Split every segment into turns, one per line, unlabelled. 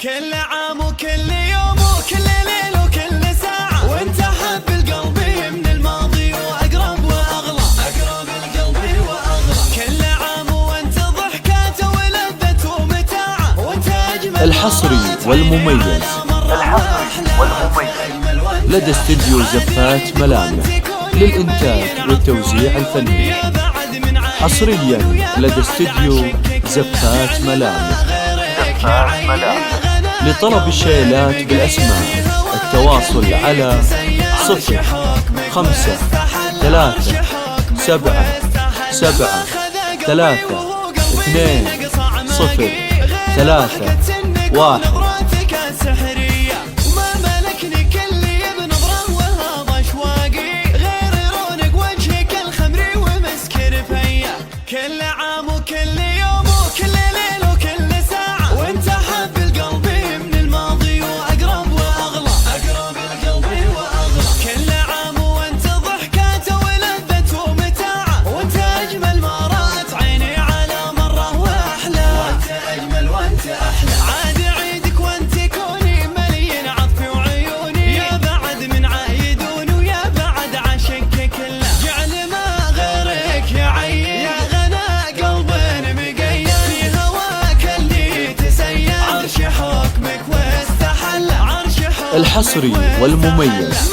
كل عام وكل يوم وكل ليل وكل ساعة وانت حب القلب من الماضي وأقرب وأغلى أقرب القلب وأغلى. كل عام وانت ضحكات ولذة ومتاعة وانت أجمل.
الحصري والمميز لدى استديو زفات ملامح للإنتاج والتوزيع الفني. حصريا لدى استديو زفات ملامح. لطلب الشيلات بالأسماء التواصل على 0553732031.
كل عام وكل يوم وكل ليل وكل ساعة وانت حب القلب من الماضي وأقرب وأغلى أقرب القلب وأغلى. كل عام وانت ضحكات ولذة ومتاعة وانت أجمل ما رأت عيني على مرة وأحلى وانت أجمل وانت أحلى. عاد عيدك وانت كوني مليين عطفي وعيوني يا بعد من عايدون ويا بعد عشقك كله جعل ما غيرك يا عين.
الحصري والمميز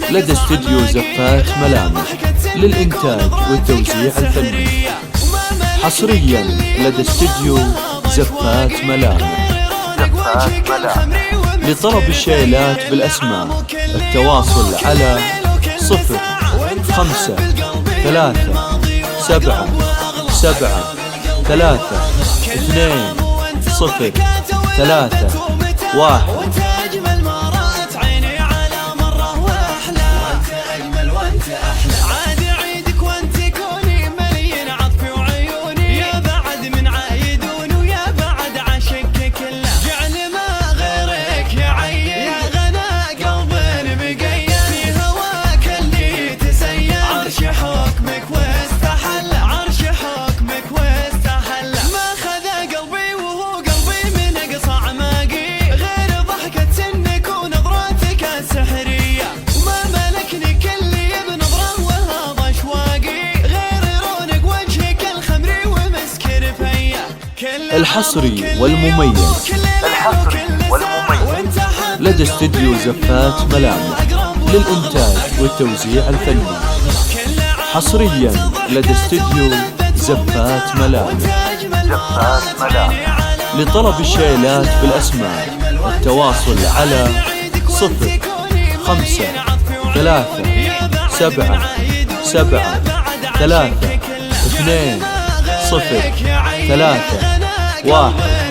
لدى استديو زفات ملامح للإنتاج والتوزيع الفني. حصريا لدى استديو زفات ملامح. لطلب الشيلات بالأسماء التواصل على 0553732031.
وانت أجمل ما رأت عيني على مرة وأحلى وانت أجمل وانت أحلى. عاد عيدك وانت كوني مليين عطفي وعيوني يا بعد من عايدون ويا بعد عشقك كله جعل ما غيرك يا عين. يا غنى قلب مقيد في هواك اللي تسيد عرش حكمك واستحل عرش حكمك واستحل. ما خذ قلبي وهو قلبي من قصع ماقي سحرية وما ملكني كلي بنظرة وهذا اشواقي غير رونق وجهك الخمري ومسكر فيا.
الحصري والمميز لدى استديو زفات ملامح للإنتاج والتوزيع الفني. حصريا لدى استديو زفات ملامح. لطلب الشيلات بالأسماء التواصل على 0553732031.